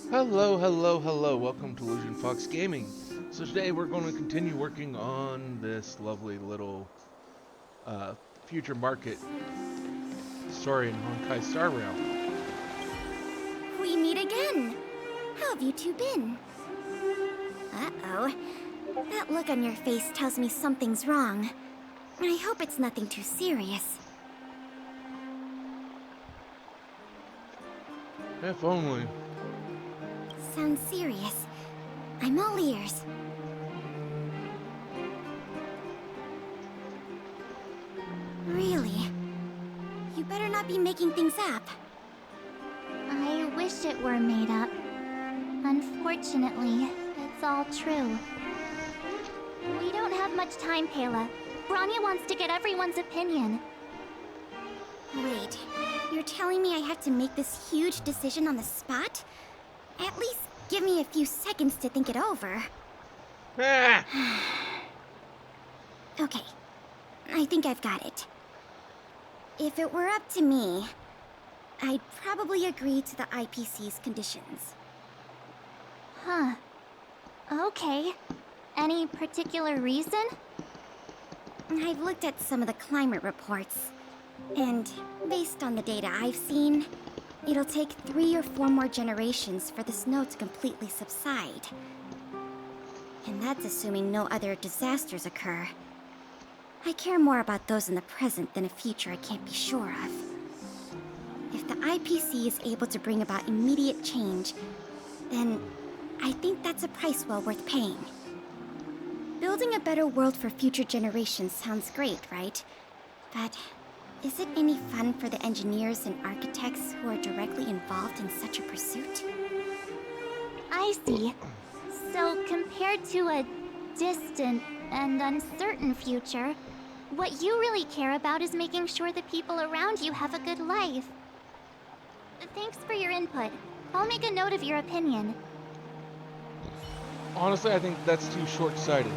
Hello, hello, hello. Welcome to Illusion Fox Gaming. So today we're going to continue working on this lovely little uh, future market story in Honkai Star Rail. We meet again. How have you two been? Uh-oh. That look on your face tells me something's wrong. I hope it's nothing too serious. If only. Sounds serious. I'm all ears. Really? You better not be making things up. I wish it were made up. Unfortunately, it's all true. We don't have much time, Kayla. Branya wants to get everyone's opinion. Wait, you're telling me I have to make this huge decision on the spot? At least give me a few seconds to think it over. Ah! Okay, I think I've got it. If it were up to me, I'd probably agree to the IPC's conditions. Huh. Okay. Any particular reason? I've looked at some of the climate reports, and based on the data I've seen, it'll take 3 or 4 more generations for the snow to completely subside. And that's assuming no other disasters occur. I care more about those in the present than a future I can't be sure of. If the IPC is able to bring about immediate change, then I think that's a price well worth paying. Building a better world for future generations sounds great, right? But is it any fun for the engineers and architects who are directly involved in such a pursuit? I see. So, compared to a distant and uncertain future, what you really care about is making sure the people around you have a good life. Thanks for your input. I'll make a note of your opinion. Honestly, I think that's too short-sighted.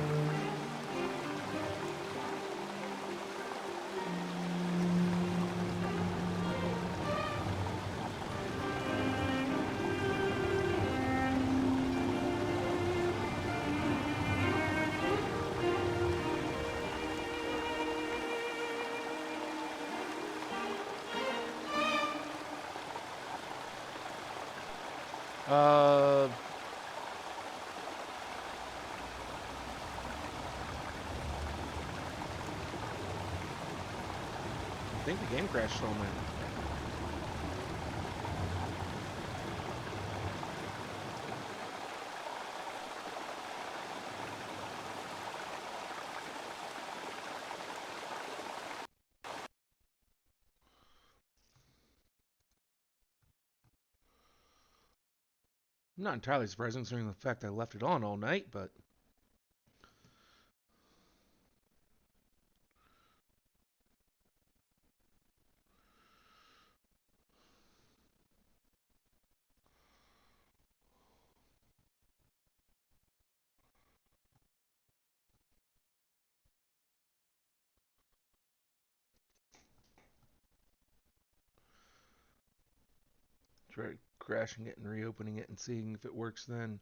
Uh, I think the game crashed on me. I'm not entirely surprised considering the fact I left it on all night, but try crashing it and reopening it and seeing if it works then.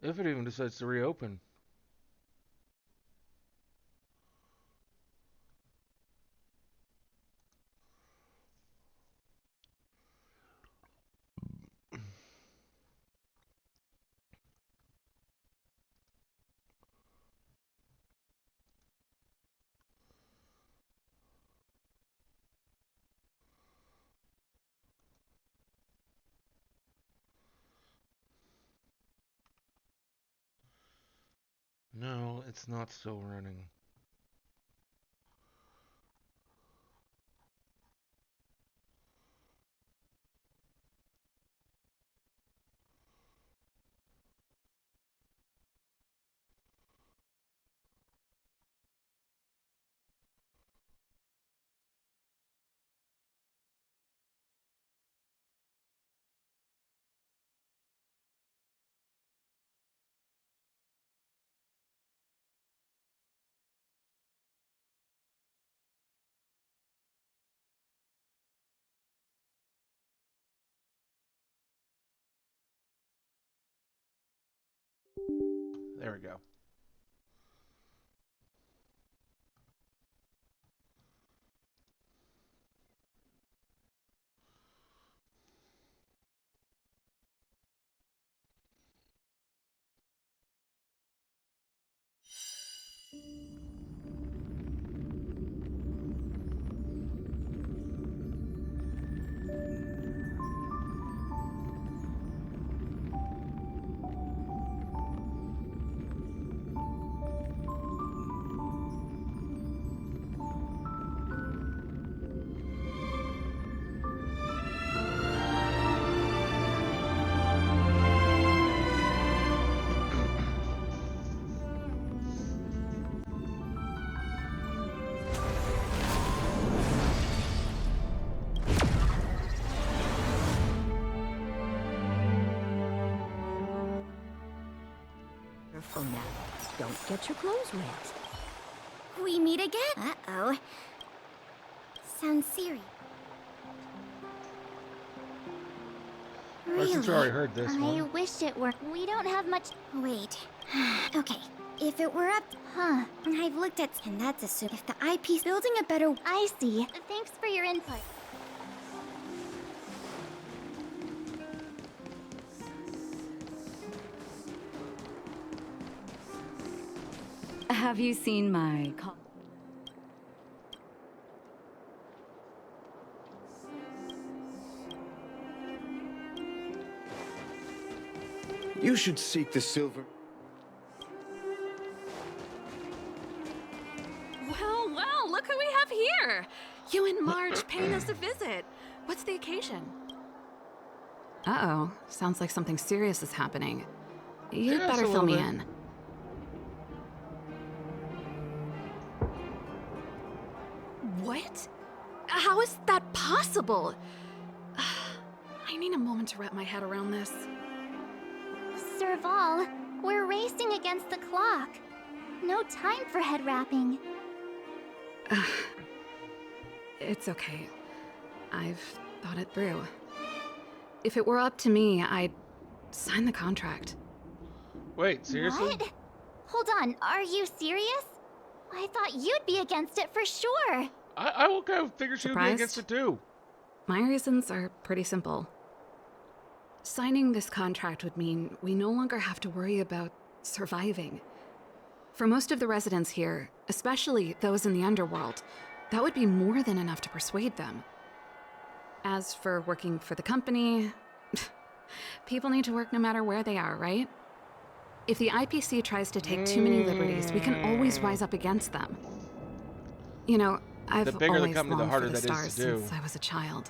If it even decides to reopen. No, it's not still running. There we go. Careful now. Don't get your clothes wet. We meet again? Uh-oh. Sounds serious. Well, since we already heard this I one. wish it were. We don't have much. Wait. Okay. If it were up, Huh. I've looked at, and that's assuming if the IP's building a better. I see. Thanks for your input. Have you seen my You should seek the silver. Well, look who we have here! You and Marge paying us a visit. What's the occasion? Uh-oh. Sounds like something serious is happening. You'd Yes, better a fill me little in. What? How is that possible? I need a moment to wrap my head around this. Serval, we're racing against the clock. No time for head wrapping. It's okay. I've thought it through. If it were up to me, I'd sign the contract. Wait, seriously? What? Hold on, are you serious? I thought you'd be against it for sure. I will go figure she would be Surprised? against it too. My reasons are pretty simple. Signing this contract would mean we no longer have to worry about surviving. For most of the residents here, especially those in the underworld, that would be more than enough to persuade them. As for working for the company, people need to work no matter where they are, right? If the IPC tries to take too many liberties, we can always rise up against them. You know, I've bigger the always company, the longed harder for the that is stars to do. since I was a child,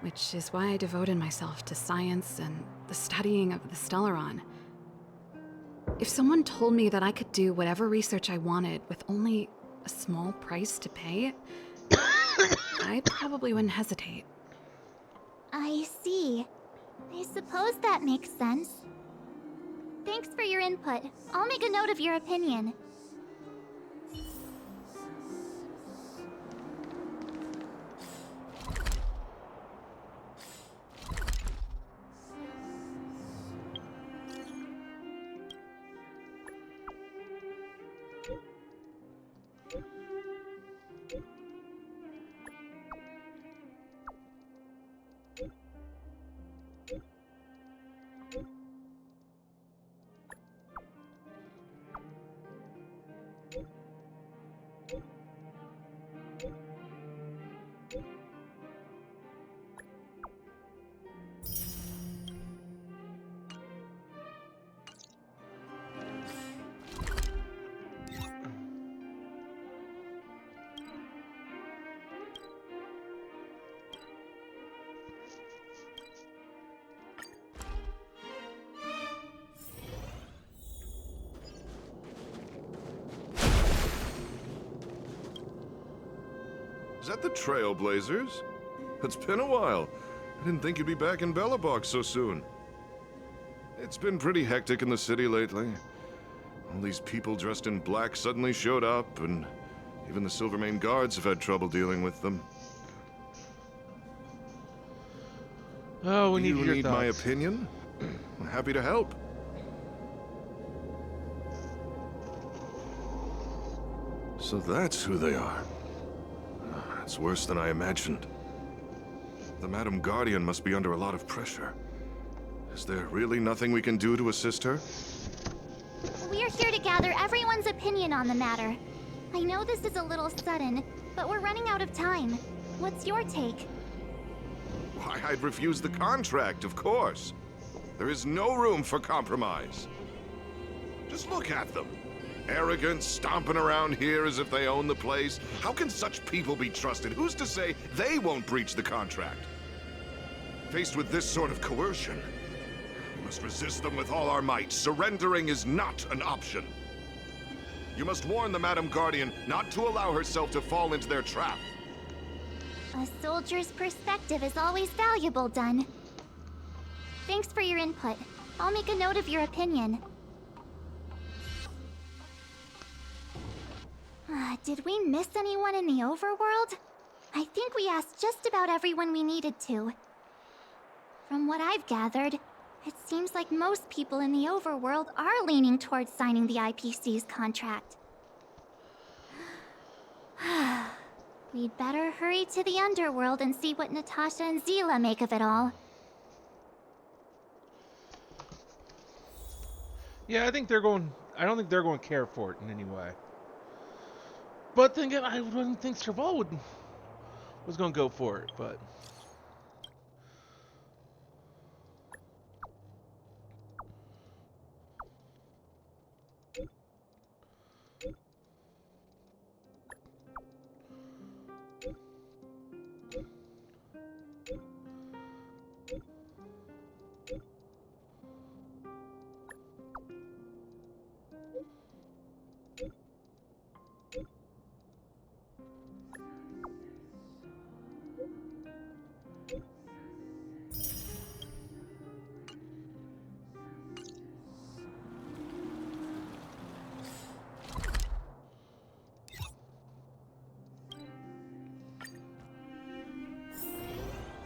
which is why I devoted myself to science and the studying of the Stellaron. If someone told me that I could do whatever research I wanted with only a small price to pay, I probably wouldn't hesitate. I see. I suppose that makes sense. Thanks for your input. I'll make a note of your opinion. Is that the Trailblazers? It's been a while. I didn't think you'd be back in Belobog so soon. It's been pretty hectic in the city lately. All these people dressed in black suddenly showed up, and even the Silvermane guards have had trouble dealing with them. Oh, we need You your need thoughts. my opinion? I'm happy to help. So that's who they are. It's worse than I imagined. The Madam Guardian must be under a lot of pressure. Is there really nothing we can do to assist her? We're here to gather everyone's opinion on the matter. I know this is a little sudden, but we're running out of time. What's your take? Why, I'd refuse the contract, of course. There is no room for compromise. Just look at them. Arrogant, stomping around here as if they own the place. How can such people be trusted? Who's to say they won't breach the contract? Faced with this sort of coercion, we must resist them with all our might. Surrendering is not an option. You must warn the Madam Guardian not to allow herself to fall into their trap. A soldier's perspective is always valuable, Dunn. Thanks for your input. I'll make a note of your opinion. Did we miss anyone in the overworld? I think we asked just about everyone we needed to. From what I've gathered, it seems like most people in the overworld are leaning towards signing the IPC's contract. We'd better hurry to the underworld and see what Natasha and Zila make of it all. Yeah, I don't think they're going to care for it in any way. But then again, I wouldn't think Serval was going to go for it, but...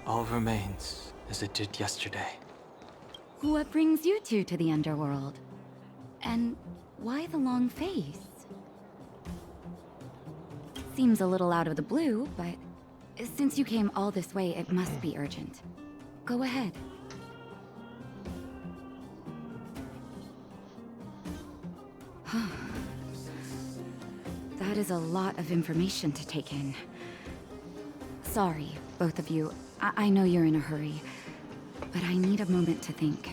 All remains as it did yesterday. What brings you two to the underworld? And why the long face? Seems a little out of the blue, but since you came all this way, it must be urgent. Go ahead. That is a lot of information to take in. Sorry, both of you. I know you're in a hurry, but I need a moment to think.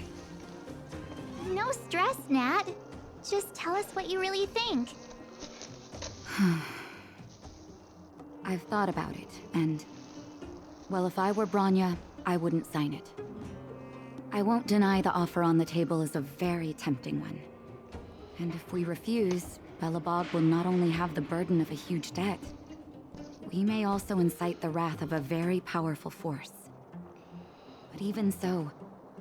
No stress, Nat. Just tell us what you really think. I've thought about it, and... well, if I were Bronya, I wouldn't sign it. I won't deny the offer on the table is a very tempting one. And if we refuse, Belobog will not only have the burden of a huge debt, we may also incite the wrath of a very powerful force. But even so,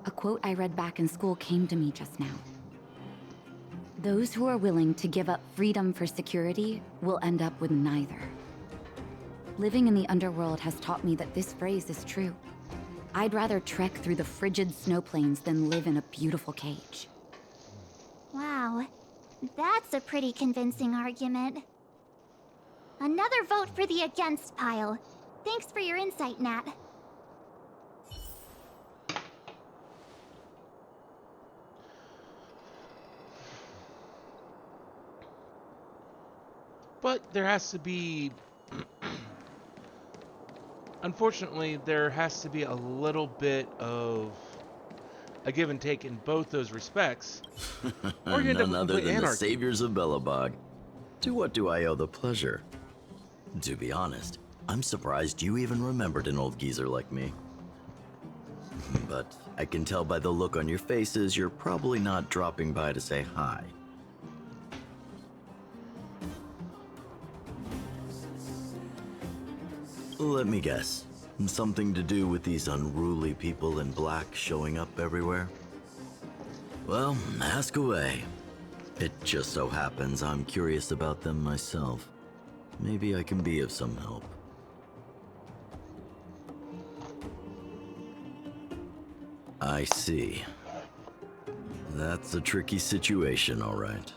a quote I read back in school came to me just now. Those who are willing to give up freedom for security will end up with neither. Living in the underworld has taught me that this phrase is true. I'd rather trek through the frigid snow plains than live in a beautiful cage. Wow, that's a pretty convincing argument. Another vote for the against pile. Thanks for your insight, Nat. But there has to be... unfortunately, there has to be a little bit of a give and take in both those respects. Or you end up None with other complete than the anarchy. saviors of Belobog. To what do I owe the pleasure? To be honest, I'm surprised you even remembered an old geezer like me. But I can tell by the look on your faces you're probably not dropping by to say hi. Let me guess. Something to do with these unruly people in black showing up everywhere? Well, ask away. It just so happens I'm curious about them myself. Maybe I can be of some help. I see. That's a tricky situation, all right.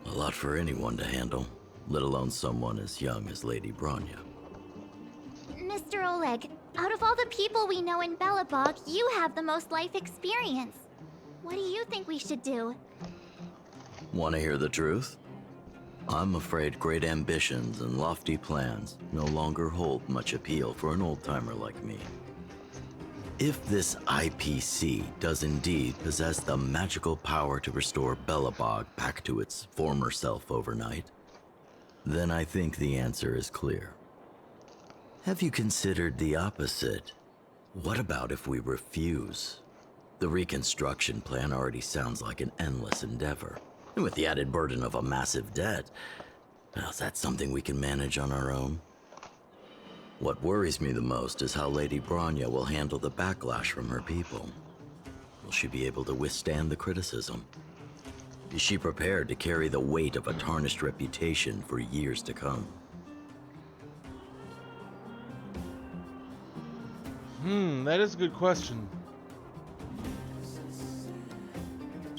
A lot for anyone to handle. let alone someone as young as Lady Bronya. Mr. Oleg, out of all the people we know in Belobog, you have the most life experience. What do you think we should do? Want to hear the truth? I'm afraid great ambitions and lofty plans no longer hold much appeal for an old-timer like me. If this IPC does indeed possess the magical power to restore Belobog back to its former self overnight, then I think the answer is clear. Have you considered the opposite? What about if we refuse? The reconstruction plan already sounds like an endless endeavor. And with the added burden of a massive debt, well, is that something we can manage on our own? What worries me the most is how Lady Bronya will handle the backlash from her people. Will she be able to withstand the criticism? Is she prepared to carry the weight of a tarnished reputation for years to come? That is a good question.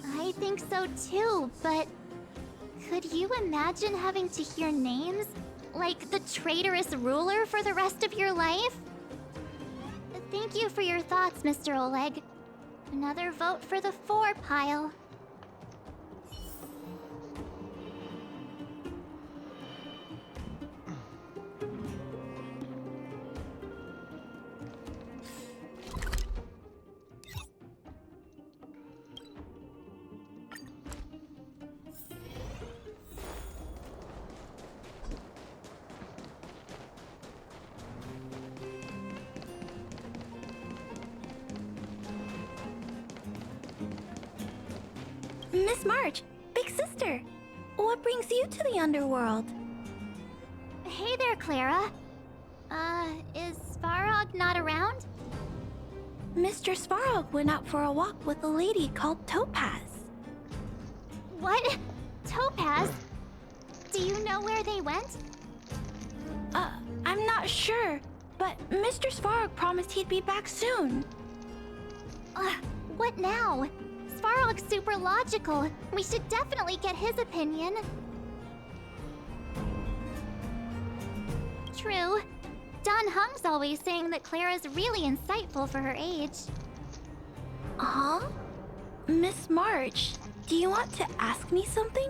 I think so too, but could you imagine having to hear names? Like the traitorous ruler for the rest of your life? Thank you for your thoughts, Mr. Oleg. Another vote for the 4 pile. Miss March, big sister, what brings you to the underworld? Hey there, Clara. Is Svarog not around? Mr. Svarog went out for a walk with a lady called Topaz. What? Topaz? Do you know where they went? I'm not sure, but Mr. Svarog promised he'd be back soon. What now? Svarog's super logical. We should definitely get his opinion. True. Don Hung's always saying that Clara's really insightful for her age. Huh? Miss March, do you want to ask me something?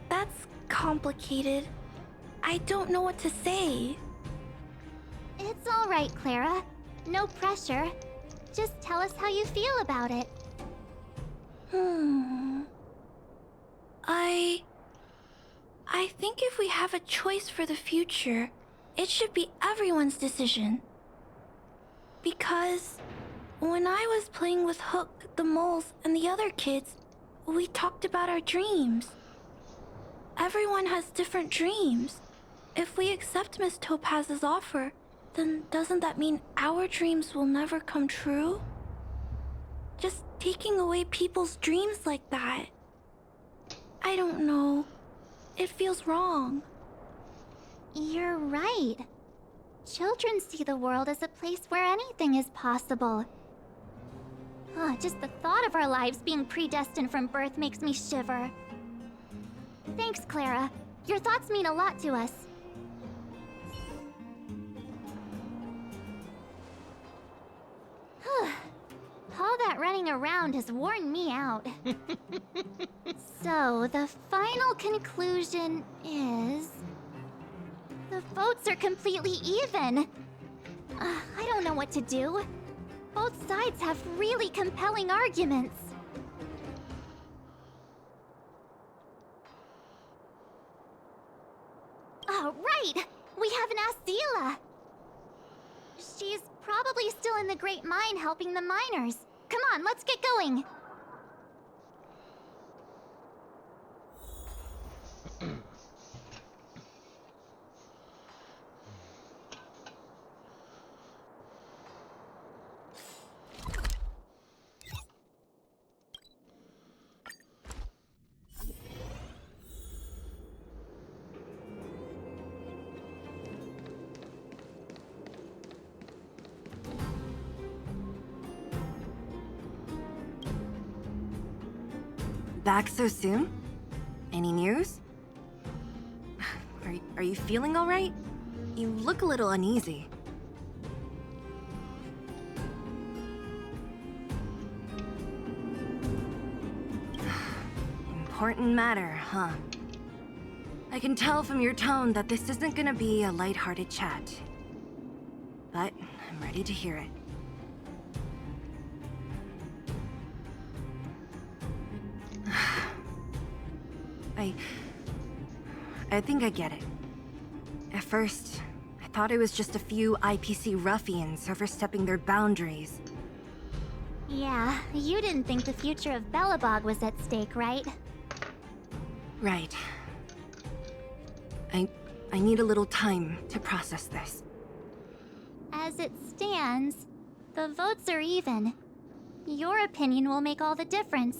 That's complicated. I don't know what to say. It's all right, Clara. No pressure. Just tell us how you feel about it. I think if we have a choice for the future, it should be everyone's decision. Because when I was playing with Hook, the moles, and the other kids, we talked about our dreams. Everyone has different dreams. If we accept Miss Topaz's offer, then doesn't that mean our dreams will never come true? Just taking away people's dreams like that. I don't know. It feels wrong. You're right. Children see the world as a place where anything is possible. Just the thought of our lives being predestined from birth makes me shiver. Thanks, Clara. Your thoughts mean a lot to us. All that running around has worn me out. So, the final conclusion is... the votes are completely even. I don't know what to do. Both sides have really compelling arguments. Right! We haven't asked Zila. She's probably still in the Great Mine helping the miners. Come on, let's get going. back so soon? Any news? Are you feeling all right? You look a little uneasy. Important matter, huh? I can tell from your tone that this isn't gonna be a lighthearted chat. But I'm ready to hear it. I think I get it. At first, I thought it was just a few IPC ruffians overstepping their boundaries. Yeah, you didn't think the future of Belobog was at stake, right? Right. I need a little time to process this. As it stands, the votes are even. Your opinion will make all the difference.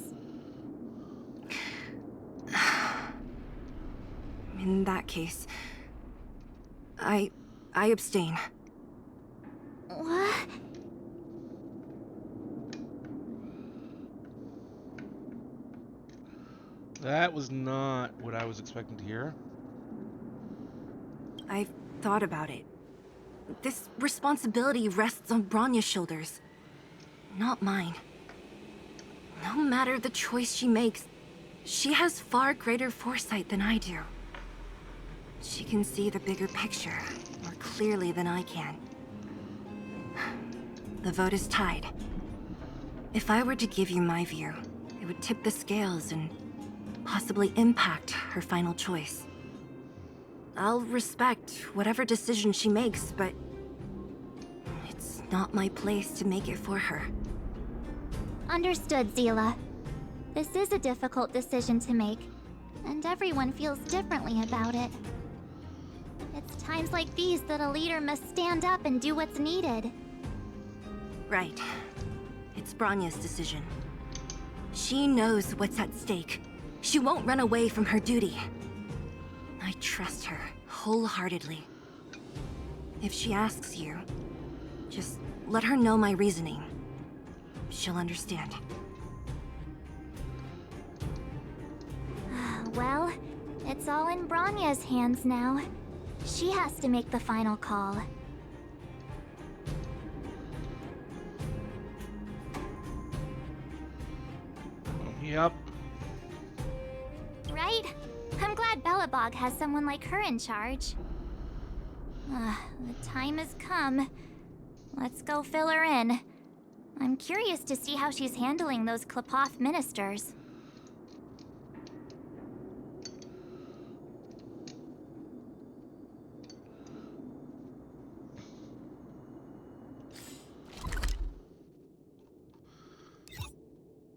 In that case, I abstain. What? That was not what I was expecting to hear. I've thought about it. This responsibility rests on Bronya's shoulders, not mine. No matter the choice she makes, she has far greater foresight than I do. She can see the bigger picture more clearly than I can. The vote is tied. If I were to give you my view, it would tip the scales and possibly impact her final choice. I'll respect whatever decision she makes, but it's not my place to make it for her. Understood, Zila. This is a difficult decision to make, and everyone feels differently about it. It's times like these that a leader must stand up and do what's needed. Right. It's Bronya's decision. She knows what's at stake. She won't run away from her duty. I trust her wholeheartedly. If she asks you, just let her know my reasoning. She'll understand. Well, it's all in Bronya's hands now. She has to make the final call. Yep. Right? I'm glad Belobog has someone like her in charge. The time has come. Let's go fill her in. I'm curious to see how she's handling those Qlipoth ministers.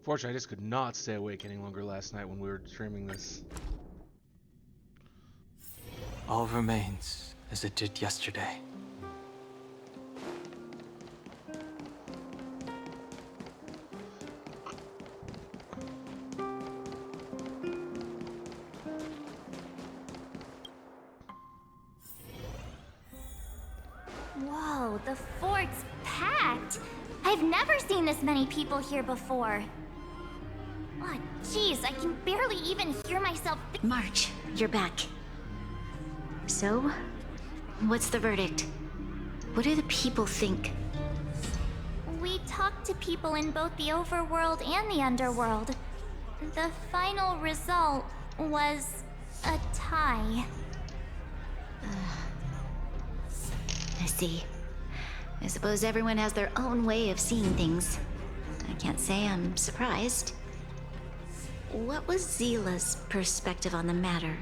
Fortunately, I just could not stay awake any longer last night when we were streaming this. All remains as it did yesterday. Whoa, the fort's packed! I've never seen this many people here before. Oh, jeez, I can barely even hear myself March, you're back. So, what's the verdict? What do the people think? We talked to people in both the overworld and the underworld. The final result was a tie. I see. I suppose everyone has their own way of seeing things. I can't say I'm surprised. What was Zila's perspective on the matter?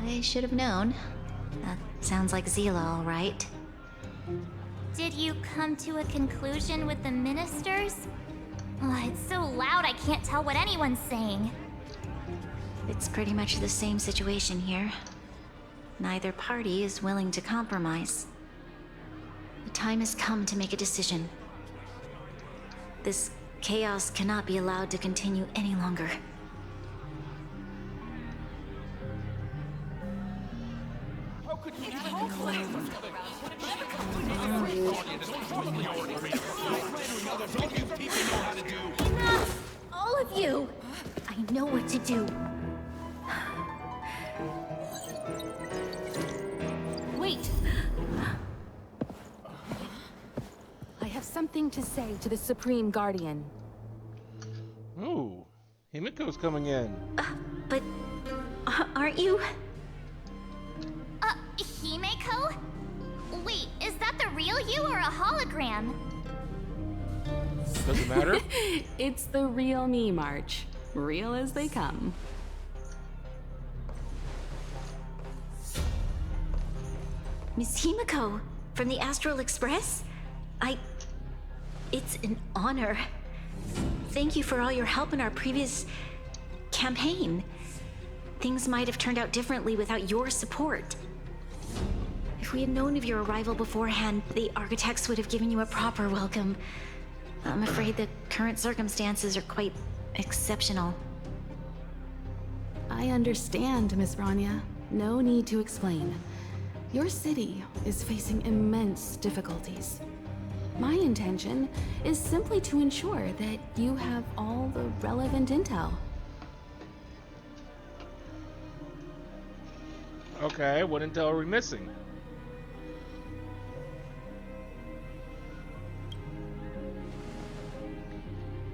I should have known. That sounds like Zila, all right. Did you come to a conclusion with the ministers? Oh, it's so loud I can't tell what anyone's saying. It's pretty much the same situation here. Neither party is willing to compromise. The time has come to make a decision. This chaos cannot be allowed to continue any longer. of you! I know what to do. Wait! I have something to say to the Supreme Guardian. Ooh, Himiko's coming in. But aren't you? Himeko? Wait, is that the real you or a hologram? Doesn't matter. It's the real me, March. Real as they come. Miss Himiko, from the Astral Express? It's an honor. Thank you for all your help in our previous campaign. Things might have turned out differently without your support. If we had known of your arrival beforehand, the architects would have given you a proper welcome. I'm afraid the current circumstances are quite exceptional. I understand, Miss Bronya. No need to explain. Your city is facing immense difficulties. My intention is simply to ensure that you have all the relevant intel. Okay, what intel are we missing?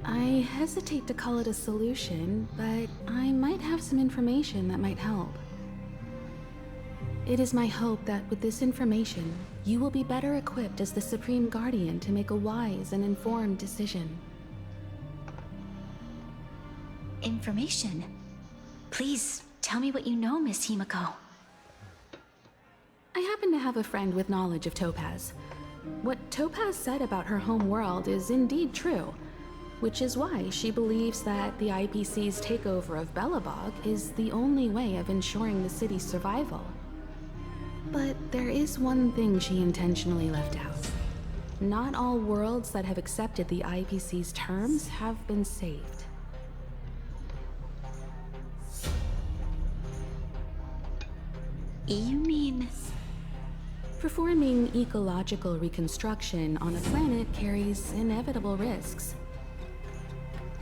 I hesitate to call it a solution, but I might have some information that might help. It is my hope that with this information, you will be better equipped as the Supreme Guardian to make a wise and informed decision. Information? Please, tell me what you know, Miss Himiko. I happen to have a friend with knowledge of Topaz. What Topaz said about her home world is indeed true, which is why she believes that the IPC's takeover of Belobog is the only way of ensuring the city's survival. But there is one thing she intentionally left out. Not all worlds that have accepted the IPC's terms have been saved. You mean... Performing ecological reconstruction on a planet carries inevitable risks.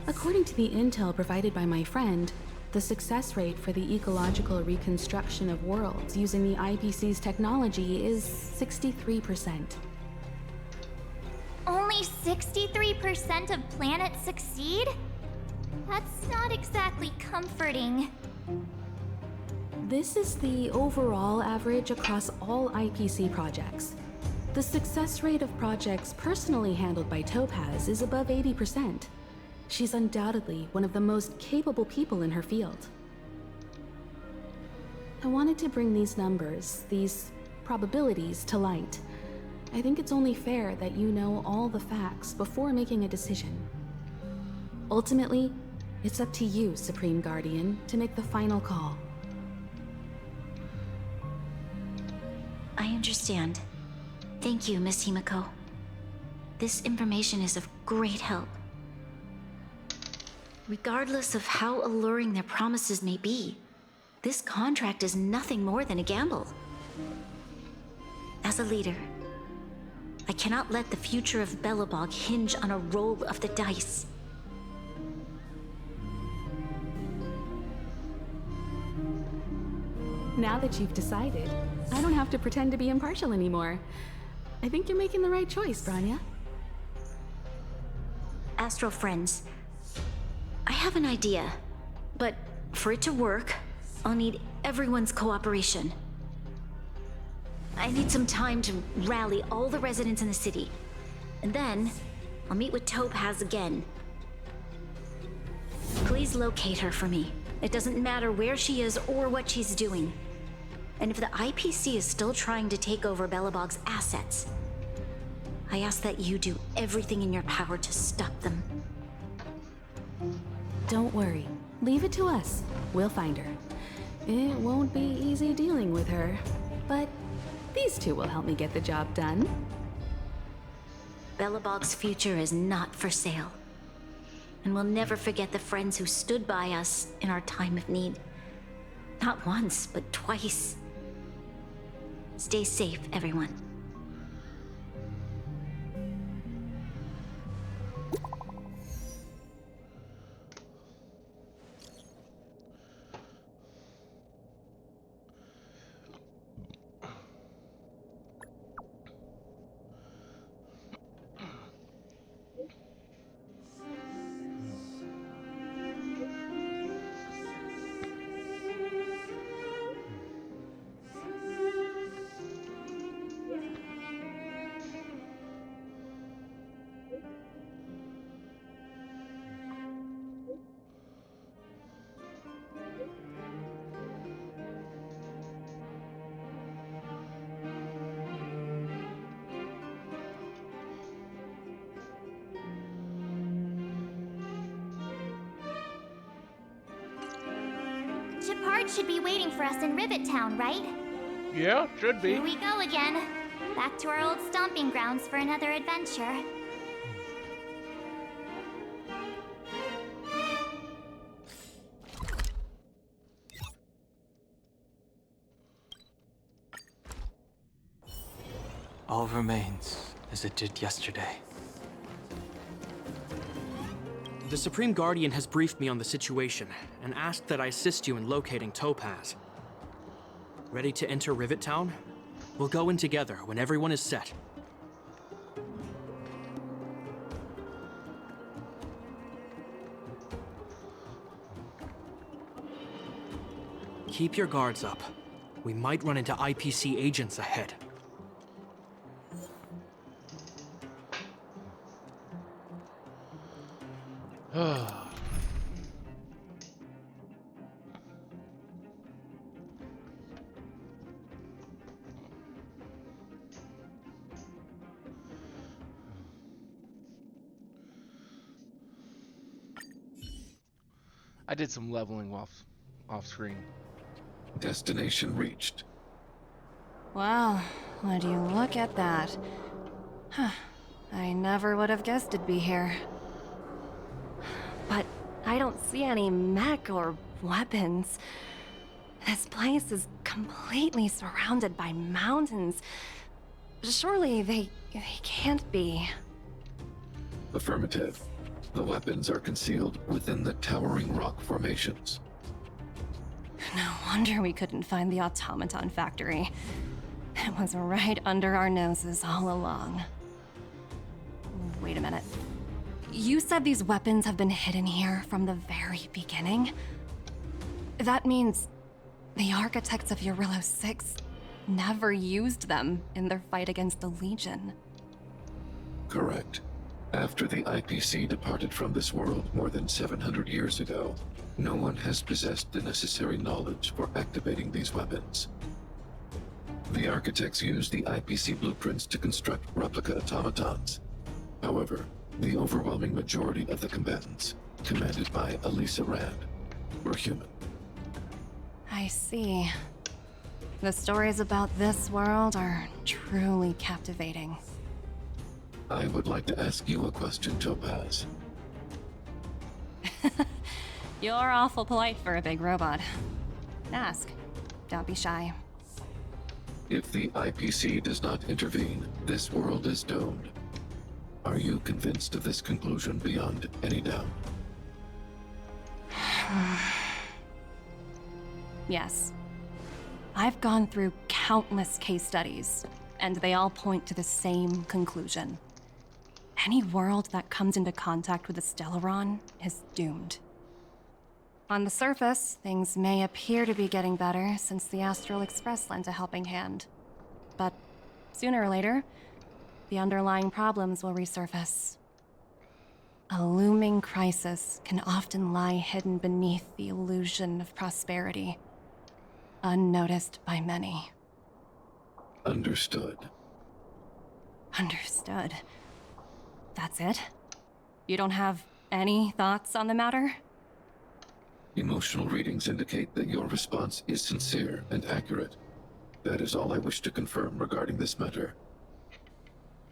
According to the intel provided by my friend, the success rate for the ecological reconstruction of worlds using the IPC's technology is 63%. Only 63% of planets succeed? That's not exactly comforting. This is the overall average across all IPC projects. The success rate of projects personally handled by Topaz is above 80%. She's undoubtedly one of the most capable people in her field. I wanted to bring these numbers, these probabilities, to light. I think it's only fair that you know all the facts before making a decision. Ultimately, it's up to you, Supreme Guardian, to make the final call. I understand. Thank you, Miss Himiko. This information is of great help. Regardless of how alluring their promises may be, this contract is nothing more than a gamble. As a leader, I cannot let the future of Belobog hinge on a roll of the dice. Now that you've decided, I don't have to pretend to be impartial anymore. I think you're making the right choice, Bronya. Astral friends, I have an idea, but for it to work, I'll need everyone's cooperation. I need some time to rally all the residents in the city, and then I'll meet with Topaz again. Please locate her for me. It doesn't matter where she is or what she's doing. And if the IPC is still trying to take over Belobog's assets, I ask that you do everything in your power to stop them. Don't worry. Leave it to us. We'll find her. It won't be easy dealing with her, but these two will help me get the job done. Belobog's future is not for sale. And we'll never forget the friends who stood by us in our time of need. Not once, but twice. Stay safe, everyone. Shepard should be waiting for us in Rivet Town, right? Yeah, should be. Here we go again. Back to our old stomping grounds for another adventure. All remains as it did yesterday. The Supreme Guardian has briefed me on the situation and asked that I assist you in locating Topaz. Ready to enter Rivet Town? We'll go in together when everyone is set. Keep your guards up. We might run into IPC agents ahead. I did some leveling off screen. Destination reached. Wow, would you look at that? Huh. I never would have guessed it'd be here. But I don't see any mech or weapons. This place is completely surrounded by mountains. Surely they can't be. Affirmative. The weapons are concealed within the towering rock formations. No wonder we couldn't find the automaton factory. It was right under our noses all along. Wait a minute. You said these weapons have been hidden here from the very beginning? That means the architects of Eurillo 6 never used them in their fight against the Legion. Correct. After the IPC departed from this world more than 700 years ago, no one has possessed the necessary knowledge for activating these weapons. The architects used the IPC blueprints to construct replica automatons. However, the overwhelming majority of the combatants, commanded by Elisa Rand, were human. I see. The stories about this world are truly captivating. I would like to ask you a question, Topaz. You're awful polite for a big robot. Ask. Don't be shy. If the IPC does not intervene, this world is doomed. Are you convinced of this conclusion beyond any doubt? Yes. I've gone through countless case studies, and they all point to the same conclusion. Any world that comes into contact with the Stellaron is doomed. On the surface, things may appear to be getting better since the Astral Express lent a helping hand. But sooner or later, the underlying problems will resurface. A looming crisis can often lie hidden beneath the illusion of prosperity, unnoticed by many. Understood. Understood. That's it? You don't have any thoughts on the matter? Emotional readings indicate that your response is sincere and accurate. That is all I wish to confirm regarding this matter.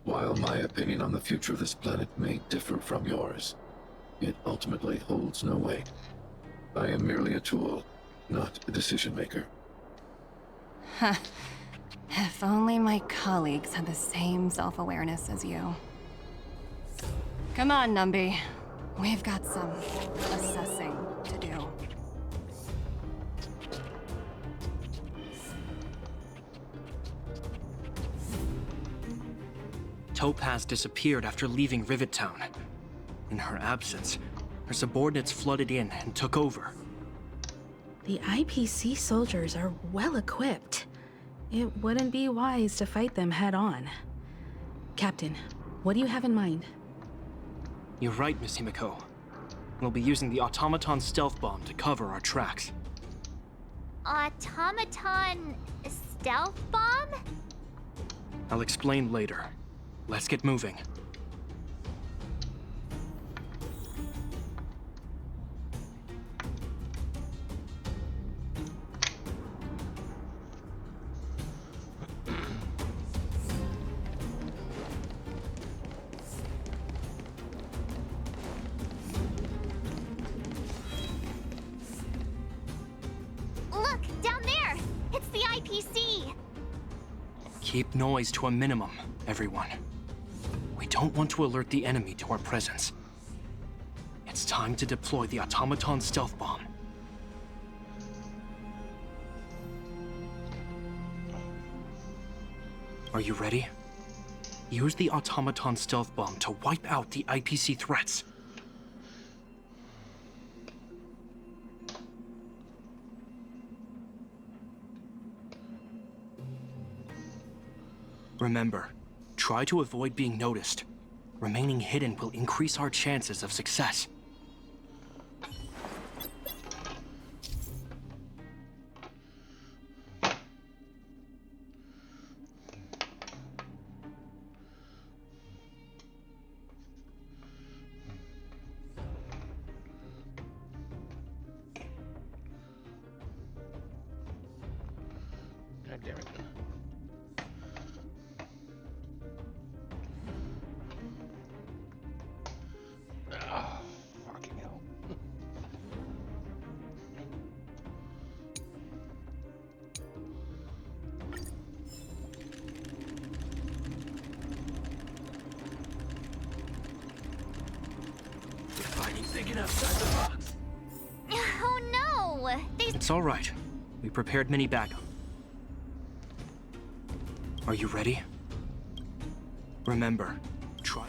While my opinion on the future of this planet may differ from yours, it ultimately holds no weight. I am merely a tool, not a decision maker. Huh. If only my colleagues had the same self-awareness as you. Come on, Numby. We've got some assessing to do. Topaz disappeared after leaving Rivet Town. In her absence, her subordinates flooded in and took over. The IPC soldiers are well equipped. It wouldn't be wise to fight them head on. Captain, what do you have in mind? You're right, Miss Himiko. We'll be using the automaton stealth bomb to cover our tracks. Automaton stealth bomb? I'll explain later. Let's get moving. Keep noise to a minimum, everyone. We don't want to alert the enemy to our presence. It's time to deploy the automaton stealth bomb. Are you ready? Use the automaton stealth bomb to wipe out the IPC threats. Remember, try to avoid being noticed. Remaining hidden will increase our chances of success. God damn it. Oh, fucking hell. Finding thinking outside the box. Oh no! It's all right. We prepared mini backup. Are you ready? Remember, try.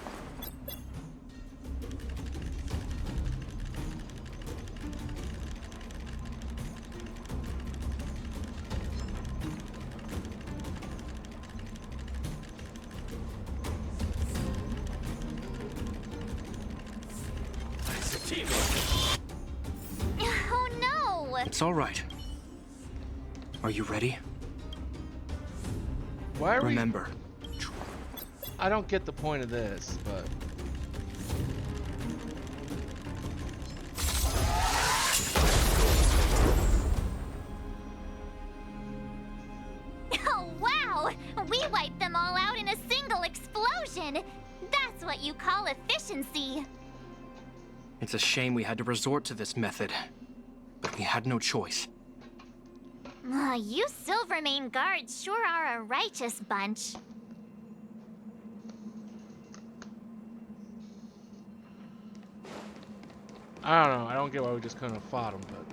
Oh no! It's all right. Are you ready? Why are Remember. I don't get the point of this, but... Oh wow! We wiped them all out in a single explosion! That's what you call efficiency! It's a shame we had to resort to this method, but we had no choice. You Silvermane guards sure are a righteous bunch. I don't know. I don't get why we just couldn't have fought them, but...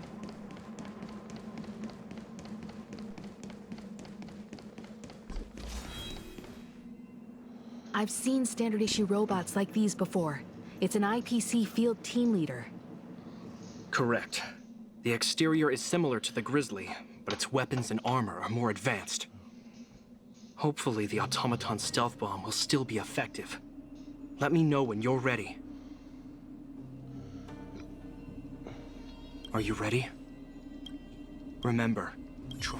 I've seen standard issue robots like these before. It's an IPC field team leader. Correct. The exterior is similar to the Grizzly, but its weapons and armor are more advanced. Hopefully the automaton stealth bomb will still be effective. Let me know when you're ready. Are you ready? Remember, try.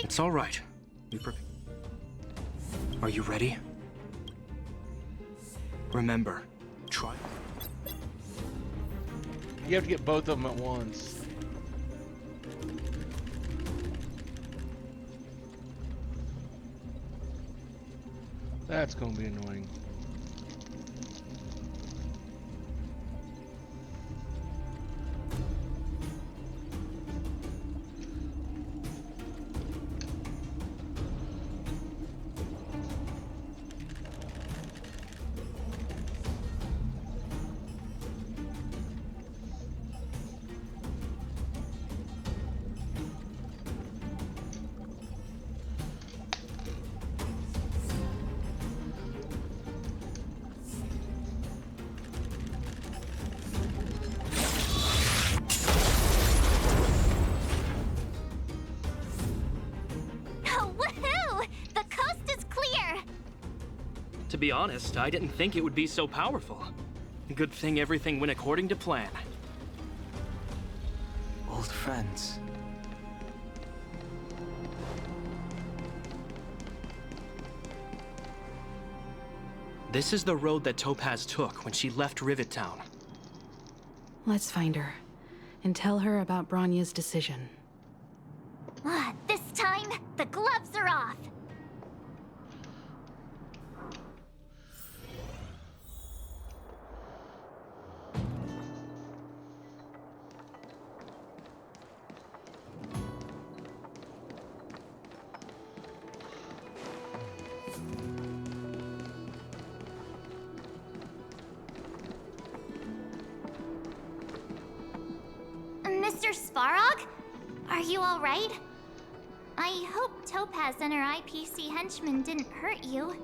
It's all right. Are you ready? Remember, try. You have to get both of them at once. That's gonna be annoying. To be honest, I didn't think it would be so powerful. Good thing everything went according to plan. Old friends. This is the road that Topaz took when she left Rivet Town. Let's find her and tell her about Bronya's decision. This time, the gloves are off. Mr. Svarog? Are you alright? I hope Topaz and her IPC henchmen didn't hurt you.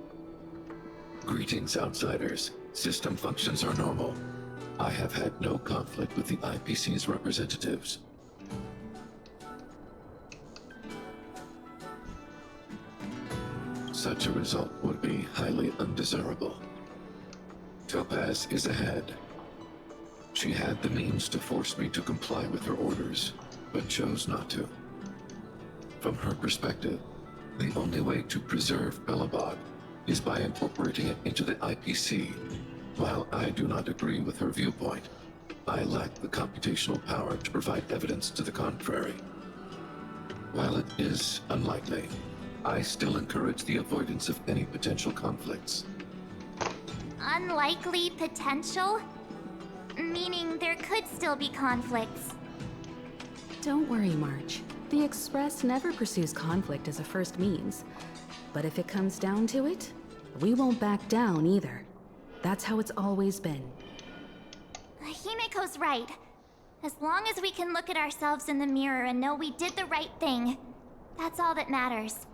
Greetings, outsiders. System functions are normal. I have had no conflict with the IPC's representatives. Such a result would be highly undesirable. Topaz is ahead. She had the means to force me to comply with her orders, but chose not to. From her perspective, the only way to preserve Belobog is by incorporating it into the IPC. While I do not agree with her viewpoint, I lack the computational power to provide evidence to the contrary. While it is unlikely, I still encourage the avoidance of any potential conflicts. Unlikely potential? Meaning there could still be conflicts. Don't worry, March. The Express never pursues conflict as a first means. But if it comes down to it, we won't back down either. That's how it's always been. Himiko's right. As long as we can look at ourselves in the mirror and know we did the right thing, that's all that matters.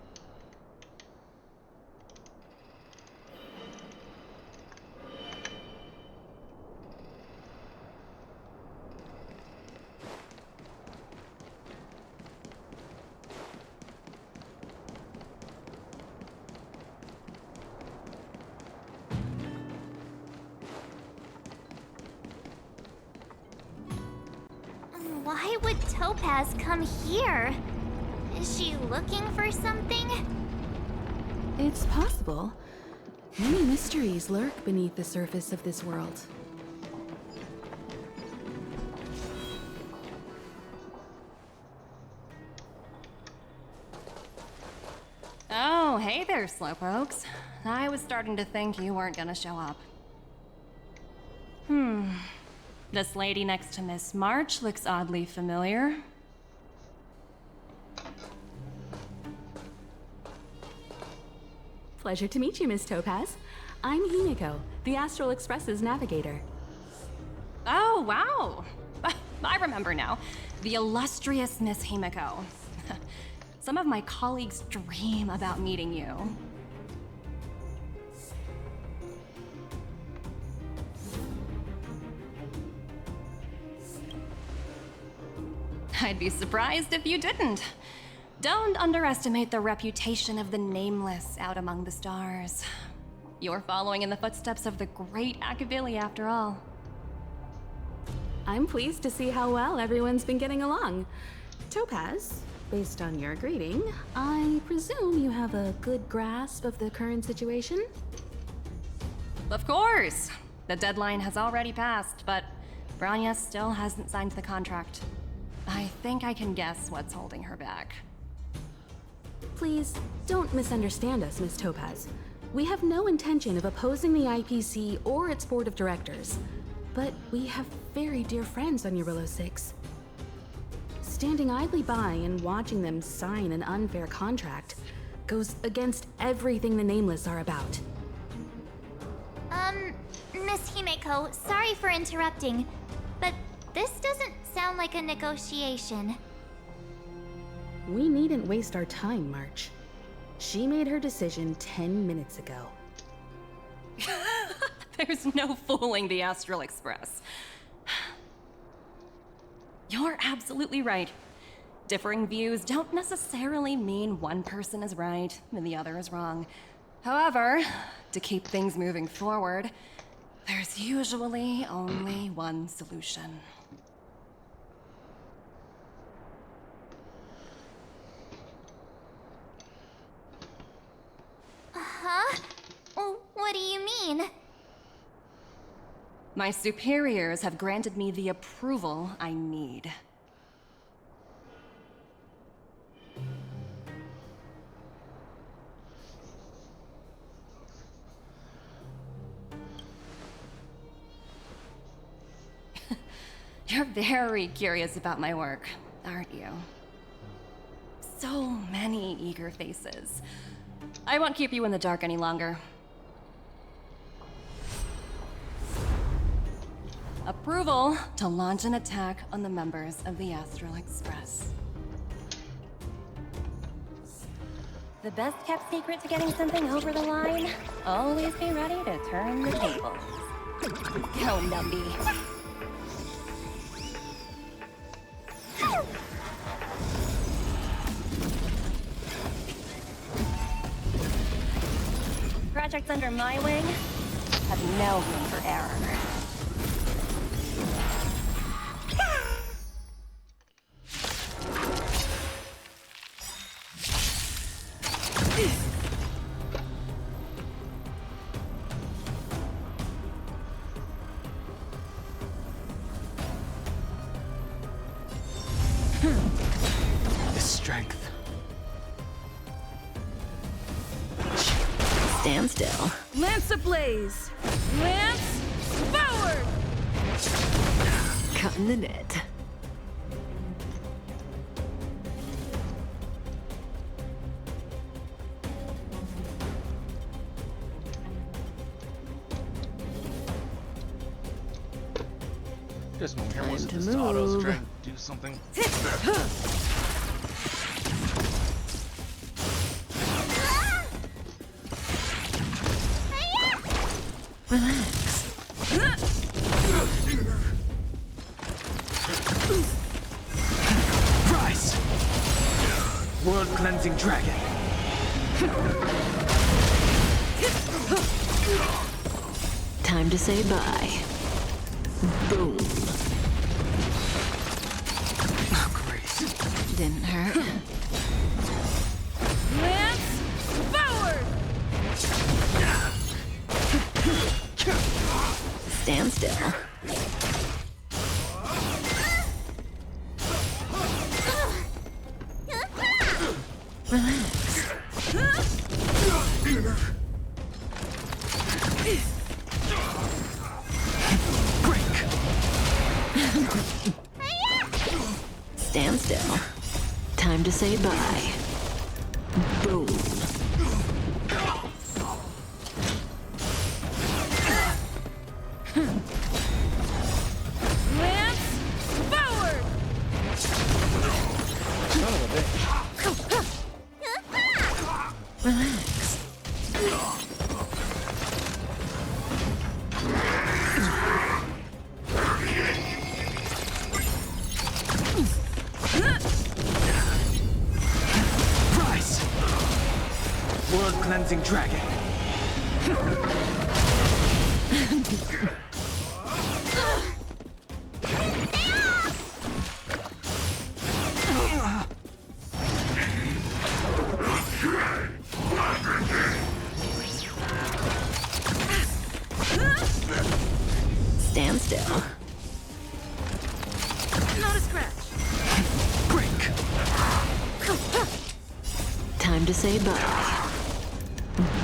Why would Topaz come here? Is she looking for something? It's possible. Many mysteries lurk beneath the surface of this world. Oh, hey there, Slowpokes. I was starting to think you weren't gonna show up. This lady next to Miss March looks oddly familiar. Pleasure to meet you, Miss Topaz. I'm Himiko, the Astral Express's navigator. Oh, wow! I remember now. The illustrious Miss Himiko. Some of my colleagues dream about meeting you. I'd be surprised if you didn't. Don't underestimate the reputation of the Nameless out among the stars. You're following in the footsteps of the great Akavili, after all. I'm pleased to see how well everyone's been getting along. Topaz, based on your greeting, I presume you have a good grasp of the current situation? Of course! The deadline has already passed, but Bronya still hasn't signed the contract. I think I can guess what's holding her back. Please, don't misunderstand us, Miss Topaz. We have no intention of opposing the IPC or its board of directors, but we have very dear friends on Eurillo 6. Standing idly by and watching them sign an unfair contract goes against everything the Nameless are about. Miss Himeko, sorry for interrupting, but this doesn't sound like a negotiation. We needn't waste our time, March. She made her decision 10 minutes ago. There's no fooling the Astral Express. You're absolutely right. Differing views don't necessarily mean one person is right and the other is wrong. However, to keep things moving forward, there's usually only one solution. Huh? What do you mean? My superiors have granted me the approval I need. You're very curious about my work, aren't you? So many eager faces. I won't keep you in the dark any longer. Approval to launch an attack on the members of the Astral Express. The best kept secret to getting something over the line? Always be ready to turn the tables. Go, Numby. Projects under my wing have no room for error. The strength. Stand still. Lance ablaze! Lance forward! Cutting the net. Just one here was to this auto's move. trying to do something. Relax. Rise! World cleansing dragon. Time to say bye. Boom. Oh, great. Didn't hurt. Lance forward! Stand still. Relax. Break! Stand still. Time to say bye. Boom. Lance forward! Son of a bitch. Relax. Rise! World cleansing dragon. Stand still. Not a scratch. Break! Time to say bye.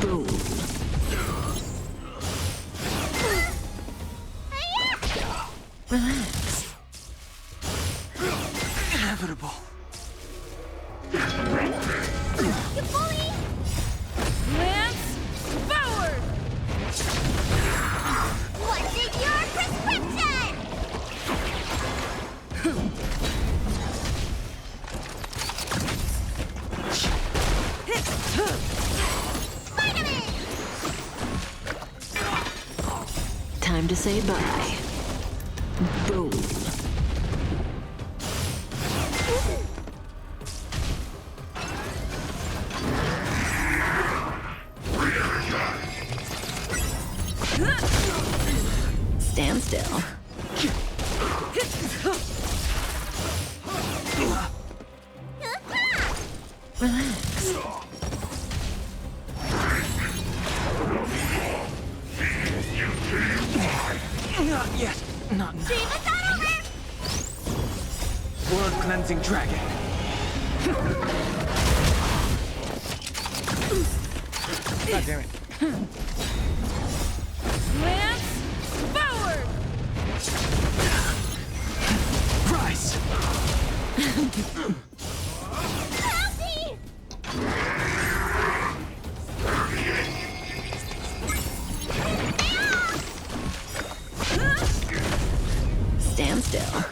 Boom. Relax. Inevitable. You bully! Lance forward! What's in your prescription? Time to say bye. Boom. Stand still. Relax. Not yet. Not now. Dream not over! World cleansing dragon. God damn it. Lance forward! Stand still.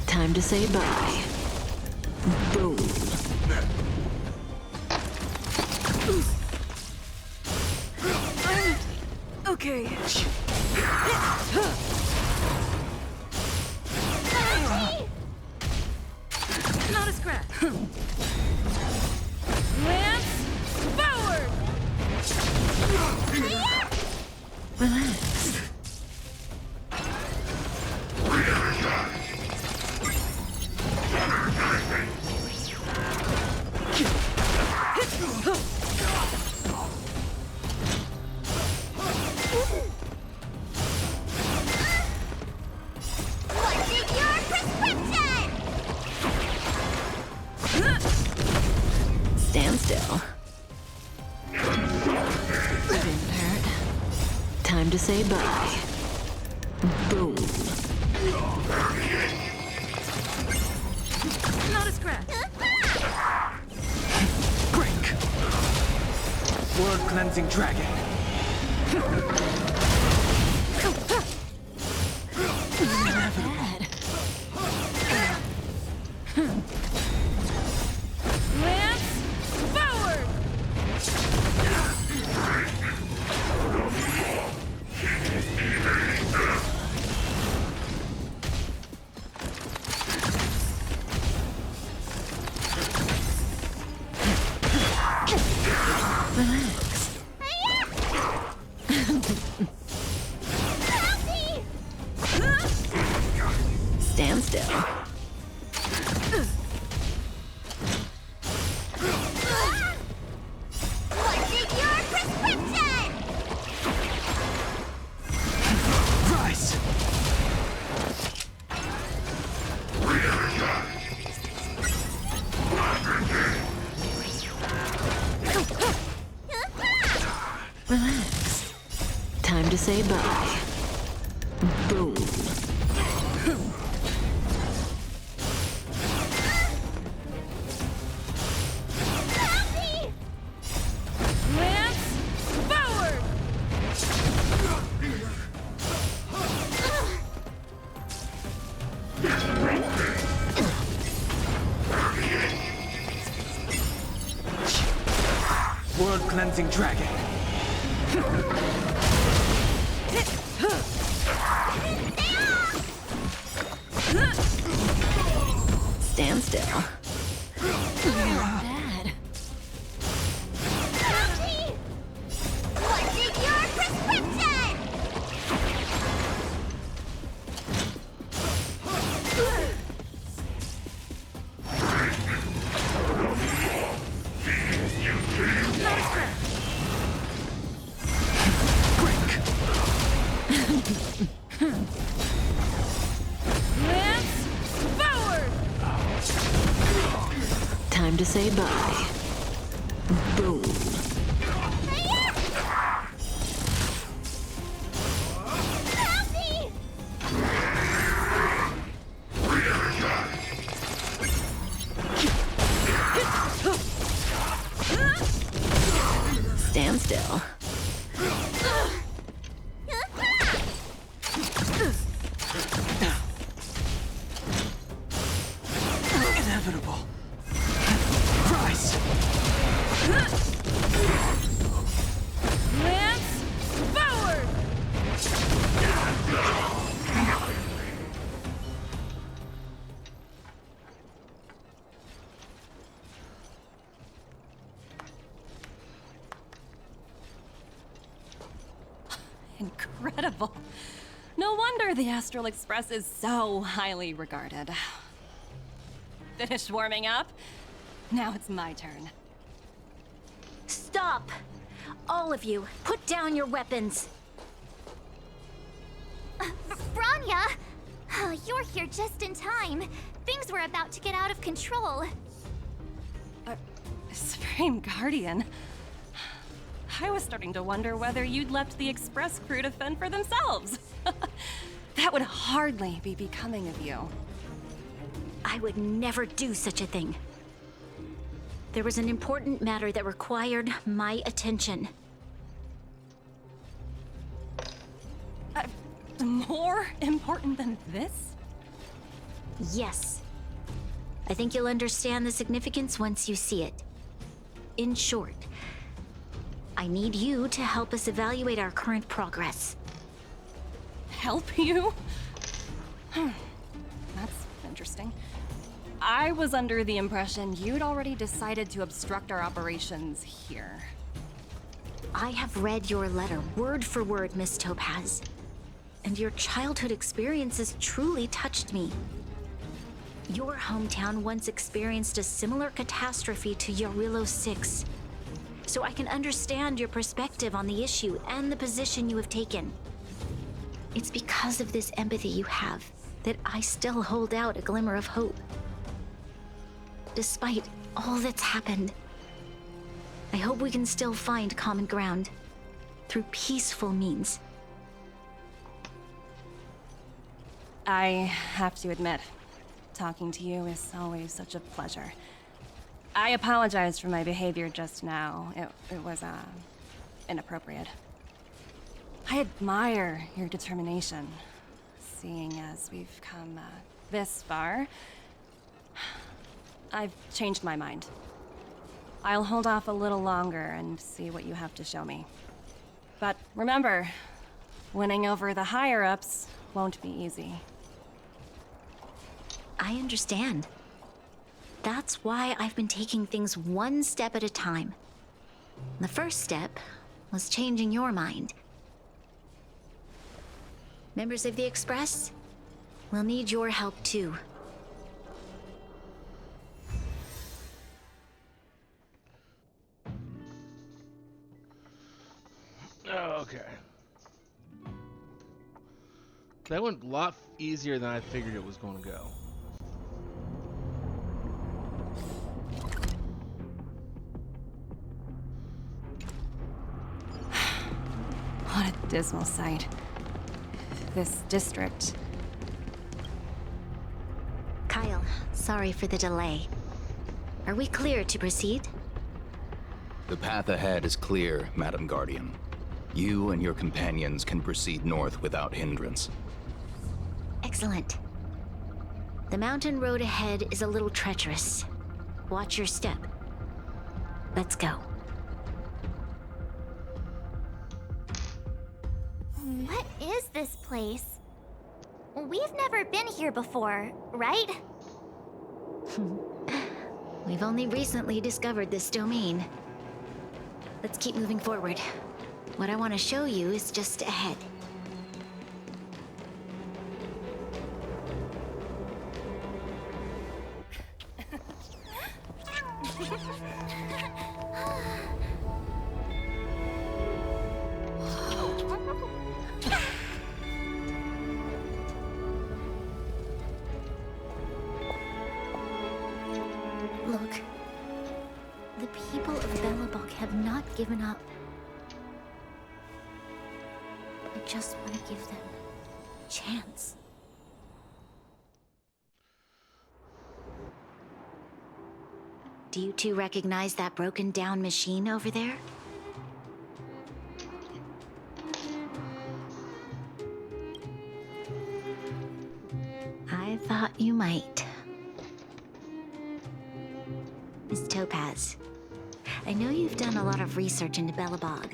Time to say bye. Boom. Okay. Not a scratch. Lance, forward! Relax. What's in your prescription? Stand still. Didn't hurt. Time to say bye. Boom. Not a scratch. Break! World Cleansing Dragon. Lance, forward! Relax. Stand still. What's in your prescription? Rise! Relax. Time to say bye. Boom. Lance, forward! World Cleansing Dragon. Stand still. Bad. What's in your prescription? Lance, forward! Time to say bye. Boom. Stand still. Inevitable. Rise! Lance, forward! Incredible. No wonder the Astral Express is so highly regarded. Finished warming up? Now it's my turn. Stop! All of you, put down your weapons. Branya! Oh, you're here just in time. Things were about to get out of control. Supreme Guardian. I was starting to wonder whether you'd left the Express crew to fend for themselves. That would hardly be becoming of you. I would never do such a thing. There was an important matter that required my attention. More important than this? Yes. I think you'll understand the significance once you see it. In short, I need you to help us evaluate our current progress. Help you? That's interesting. I was under the impression you'd already decided to obstruct our operations here. I have read your letter word for word, Miss Topaz. And your childhood experiences truly touched me. Your hometown once experienced a similar catastrophe to Yarillo 6. So I can understand your perspective on the issue and the position you have taken. It's because of this empathy you have that I still hold out a glimmer of hope. Despite all that's happened, I hope we can still find common ground through peaceful means. I have to admit, talking to you is always such a pleasure. I apologize for my behavior just now. It was, inappropriate. I admire your determination, seeing as we've come, this far. I've changed my mind. I'll hold off a little longer and see what you have to show me. But remember, winning over the higher-ups won't be easy. I understand. That's why I've been taking things one step at a time. The first step was changing your mind. Members of the Express, we'll need your help too. Okay. That went a lot easier than I figured it was going to go. What a dismal sight. This district. Kyle, sorry for the delay. Are we clear to proceed? The path ahead is clear, Madam Guardian. You and your companions can proceed north without hindrance. Excellent. The mountain road ahead is a little treacherous. Watch your step. Let's go. What is this place? We've never been here before, right? We've only recently discovered this domain. Let's keep moving forward. What I want to show you is just ahead. Look, the people of Belobog have not given up. I just want to give them a chance. Do you two recognize that broken down machine over there? I thought you might. Miss Topaz, I know you've done a lot of research into Belobog.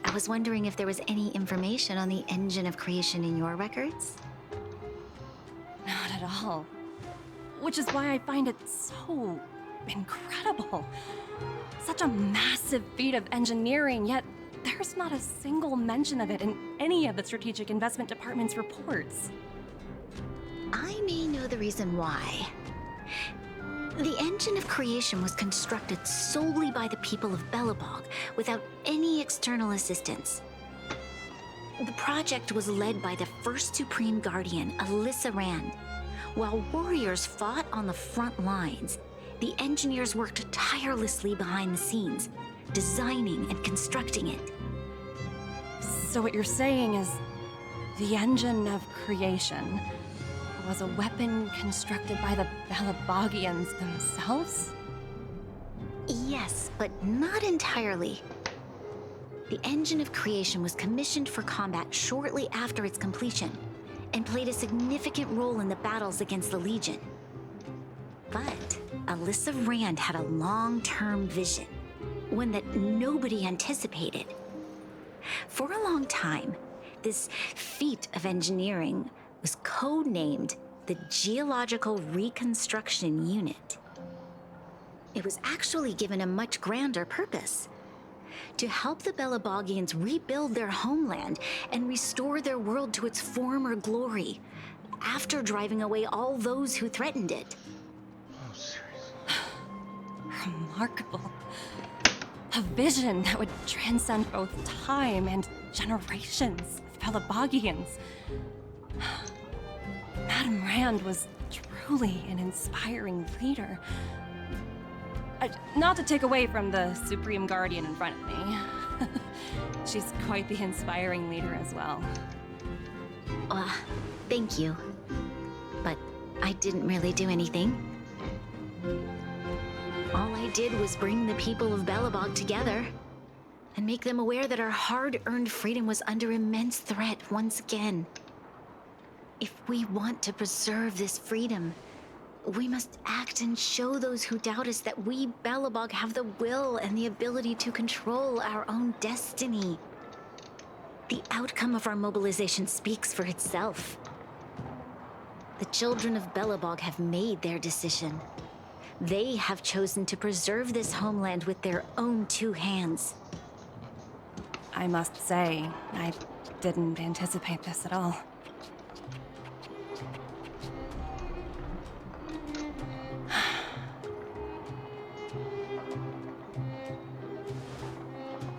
I was wondering if there was any information on the engine of creation in your records? Not at all. Which is why I find it so incredible. Such a massive feat of engineering, yet there's not a single mention of it in any of the Strategic Investment Department's reports. I may know the reason why. The engine of creation was constructed solely by the people of Belobog, without any external assistance. The project was led by the first Supreme Guardian, Alyssa Rand. While warriors fought on the front lines, the engineers worked tirelessly behind the scenes, designing and constructing it. So what you're saying is, the engine of creation was a weapon constructed by the Balabagians themselves? Yes, but not entirely. The engine of creation was commissioned for combat shortly after its completion, and played a significant role in the battles against the Legion. But Alyssa Rand had a long-term vision, one that nobody anticipated. For a long time, this feat of engineering was codenamed the Geological Reconstruction Unit. It was actually given a much grander purpose: to help the Belabogians rebuild their homeland and restore their world to its former glory, after driving away all those who threatened it. Oh, seriously. Remarkable. A vision that would transcend both time and generations of Belabogians. Madame Rand was truly an inspiring leader. Not to take away from the Supreme Guardian in front of me. She's quite the inspiring leader as well. Thank you. But I didn't really do anything. All I did was bring the people of Belobog together and make them aware that our hard-earned freedom was under immense threat once again. If we want to preserve this freedom, we must act and show those who doubt us that we, Belobog, have the will and the ability to control our own destiny. The outcome of our mobilization speaks for itself. The children of Belobog have made their decision. They have chosen to preserve this homeland with their own two hands. I must say, I didn't anticipate this at all.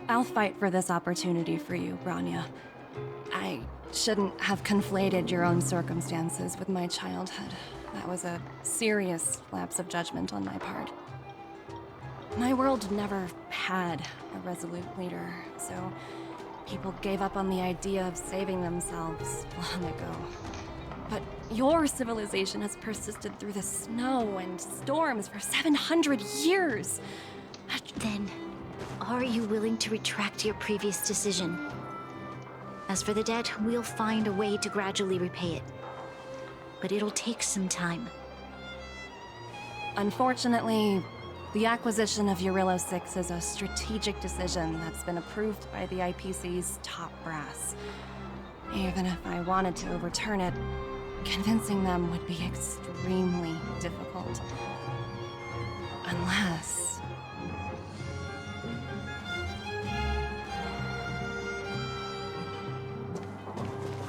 I'll fight for this opportunity for you, Bronya. I shouldn't have conflated your own circumstances with my childhood. That was a serious lapse of judgment on my part. My world never had a resolute leader, so people gave up on the idea of saving themselves long ago. But your civilization has persisted through the snow and storms for 700 years. Then, are you willing to retract your previous decision? As for the debt, we'll find a way to gradually repay it. But it'll take some time. Unfortunately, the acquisition of Urillo 6 is a strategic decision that's been approved by the IPC's top brass. Even if I wanted to overturn it, convincing them would be extremely difficult. Unless...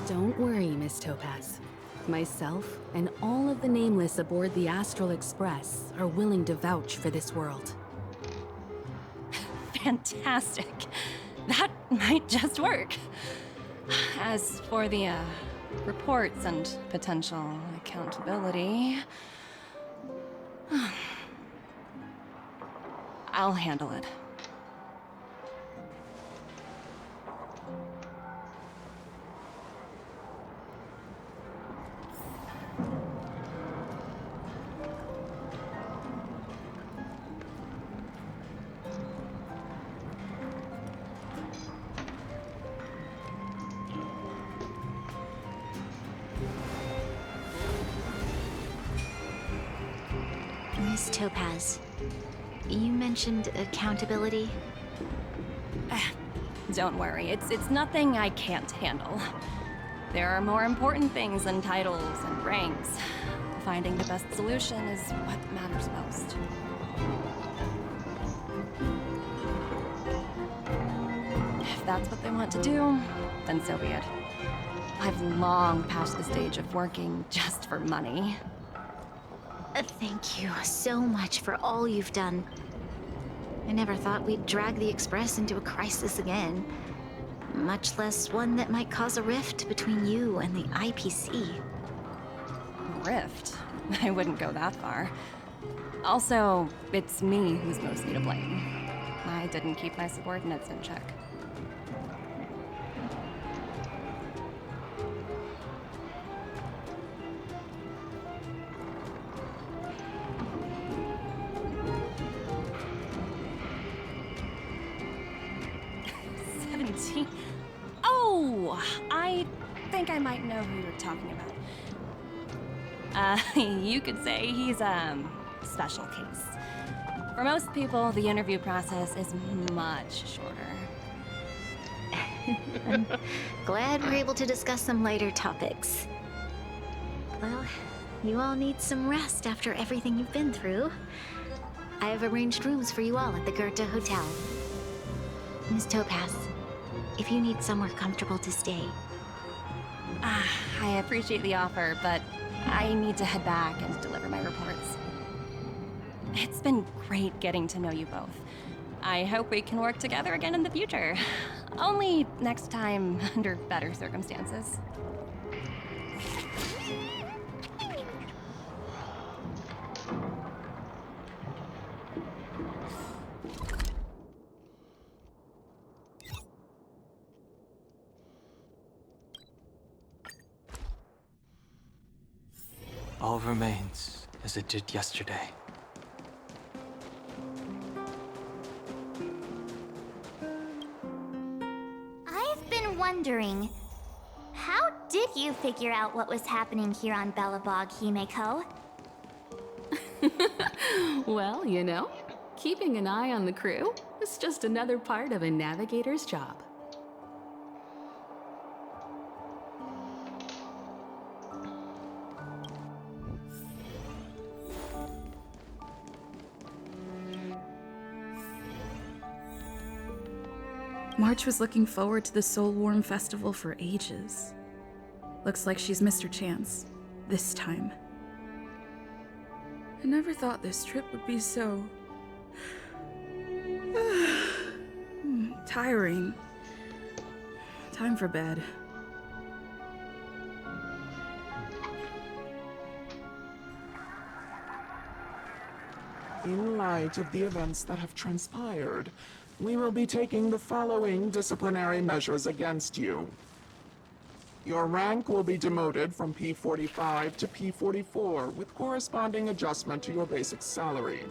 Don't worry, Miss Topaz. Myself and all of the Nameless aboard the Astral Express are willing to vouch for this world. Fantastic. That might just work. As for the, reports and potential accountability... I'll handle it. Miss Topaz, you mentioned accountability. Don't worry, it's nothing I can't handle. There are more important things than titles and ranks. Finding the best solution is what matters most. If that's what they want to do, then so be it. I've long passed the stage of working just for money. Thank you so much for all you've done. I never thought we'd drag the Express into a crisis again. Much less one that might cause a rift between you and the IPC. Rift? I wouldn't go that far. Also, it's me who's mostly to blame. I didn't keep my subordinates in check. think I might know who you're talking about. You could say he's a special case. For most people, the interview process is much shorter. I'm glad we're able to discuss some lighter topics. Well, you all need some rest after everything you've been through. I have arranged rooms for you all at the Goethe Hotel. Miss Topaz, if you need somewhere comfortable to stay. I appreciate the offer, but I need to head back and deliver my reports. It's been great getting to know you both. I hope we can work together again in the future. Only next time under better circumstances. All remains as it did yesterday. I've been wondering, how did you figure out what was happening here on Belobog, Himeko? Well, you know, keeping an eye on the crew is just another part of a navigator's job. March was looking forward to the Soulworm Festival for ages. Looks like she's missed her chance. This time. I never thought this trip would be so... tiring. Time for bed. In light of the events that have transpired, we will be taking the following disciplinary measures against you. Your rank will be demoted from P45 to P44 with corresponding adjustment to your basic salary.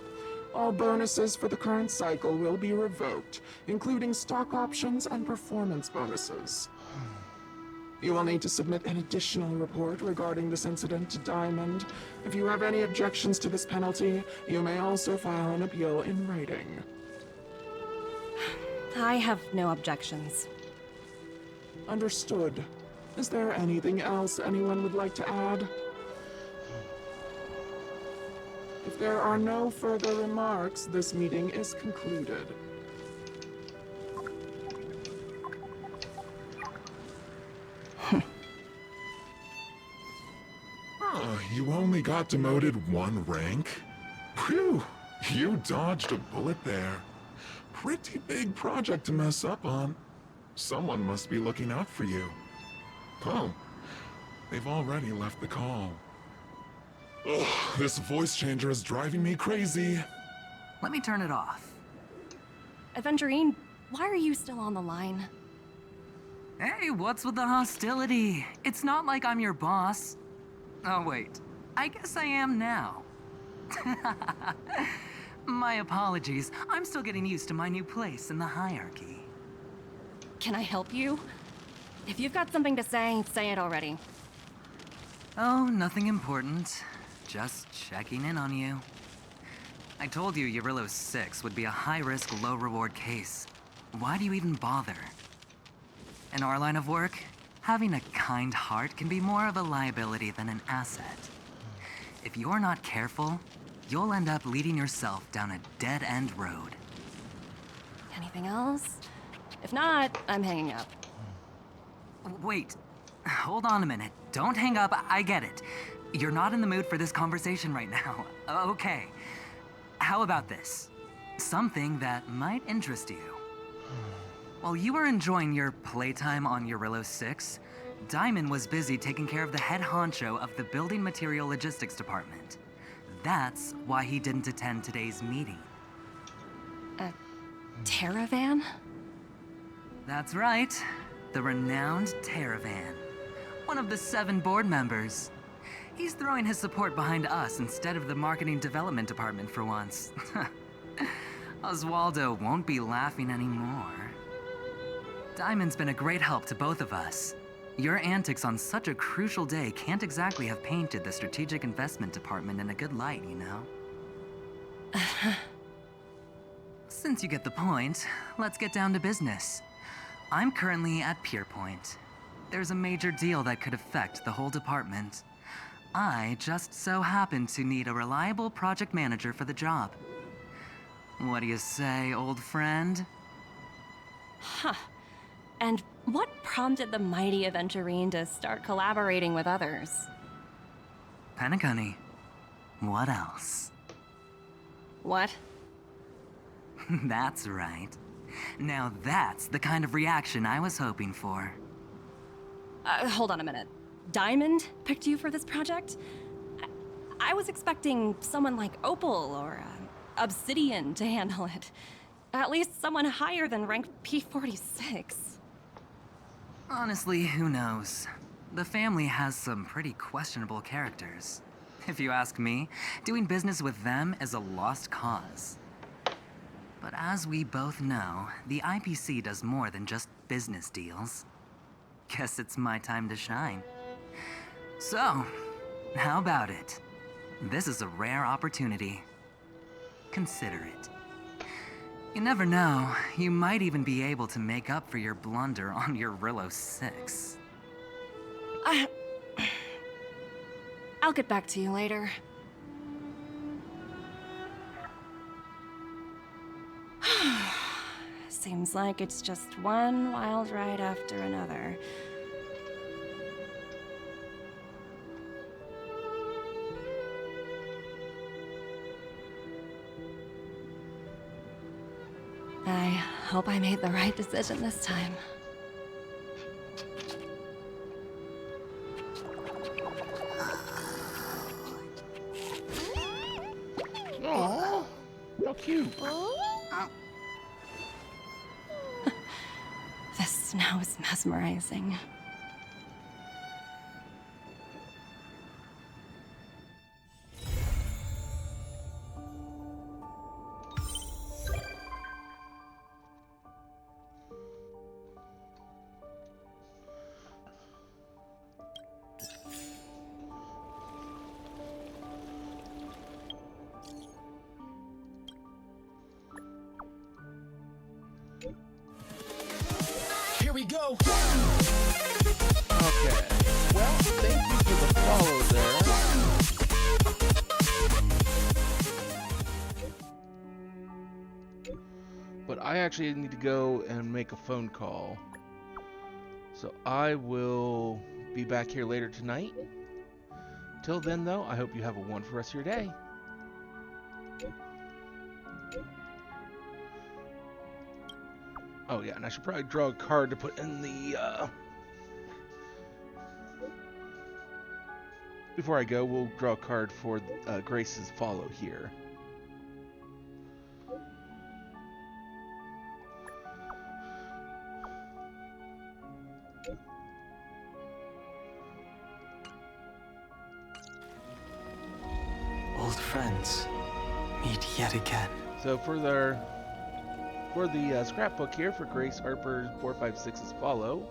All bonuses for the current cycle will be revoked, including stock options and performance bonuses. You will need to submit an additional report regarding this incident to Diamond. If you have any objections to this penalty, you may also file an appeal in writing. I have no objections. Understood. Is there anything else anyone would like to add? If there are no further remarks, this meeting is concluded. You only got demoted one rank? Phew, you dodged a bullet there. Pretty big project to mess up on. Someone must be looking out for you. Oh, they've already left the call. Ugh, this voice changer is driving me crazy. Let me turn it off. Aventurine, why are you still on the line? Hey, what's with the hostility? It's not like I'm your boss. Oh, wait. I guess I am now. My apologies. I'm still getting used to my new place in the hierarchy. Can I help you? If you've got something to say it already. Oh, nothing important. Just checking in on you. I told you Eurylos 6 would be a high-risk, low-reward case. Why do you even bother? In our line of work, having a kind heart can be more of a liability than an asset. If you're not careful, you'll end up leading yourself down a dead-end road. Anything else? If not, I'm hanging up. Wait, hold on a minute. Don't hang up, I get it. You're not in the mood for this conversation right now. Okay. How about this? Something that might interest you. While you were enjoying your playtime on Eurylos 6, Diamond was busy taking care of the head honcho of the Building Material Logistics Department. That's why he didn't attend today's meeting. Terravan? That's right. The renowned Terravan. One of the 7 board members. He's throwing his support behind us instead of the Marketing Development Department for once. Oswaldo won't be laughing anymore. Diamond's been a great help to both of us. Your antics on such a crucial day can't exactly have painted the Strategic Investment Department in a good light, you know? Since you get the point, let's get down to business. I'm currently at Pierpoint. There's a major deal that could affect the whole department. I just so happen to need a reliable project manager for the job. What do you say, old friend? Huh. And what prompted the mighty Aventurine to start collaborating with others? Penacony. What else? What? That's right. Now that's the kind of reaction I was hoping for. Hold on a minute. Diamond picked you for this project? I was expecting someone like Opal or Obsidian to handle it. At least someone higher than rank P46. Honestly, who knows? The family has some pretty questionable characters. If you ask me, doing business with them is a lost cause. But as we both know, the IPC does more than just business deals. Guess it's my time to shine. So, how about it? This is a rare opportunity. Consider it. You never know, you might even be able to make up for your blunder on your Rillo 6. I'll get back to you later. Seems like it's just one wild ride after another. I hope I made the right decision this time. Aww, how cute. This snow is mesmerizing. Here we go. Okay. Well, thank you for the follow there. But I actually need to go and make a phone call. So I will be back here later tonight. Till then, though, I hope you have a wonderful rest of your day. Oh yeah, and I should probably draw a card to put in the, Before I go, we'll draw a card for Grace's follow here. Old friends, meet yet again. So for the scrapbook here for Grace Harper's 456's follow,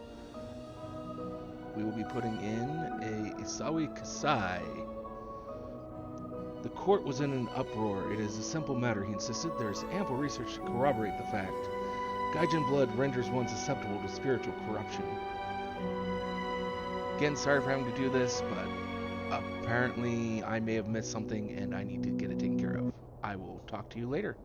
we will be putting in a Isawi Kasai. The court was in an uproar. It is a simple matter, he insisted. There is ample research to corroborate the fact. Gaijin blood renders one susceptible to spiritual corruption. Again, sorry for having to do this, but apparently I may have missed something and I need to get it taken care of. I will talk to you later.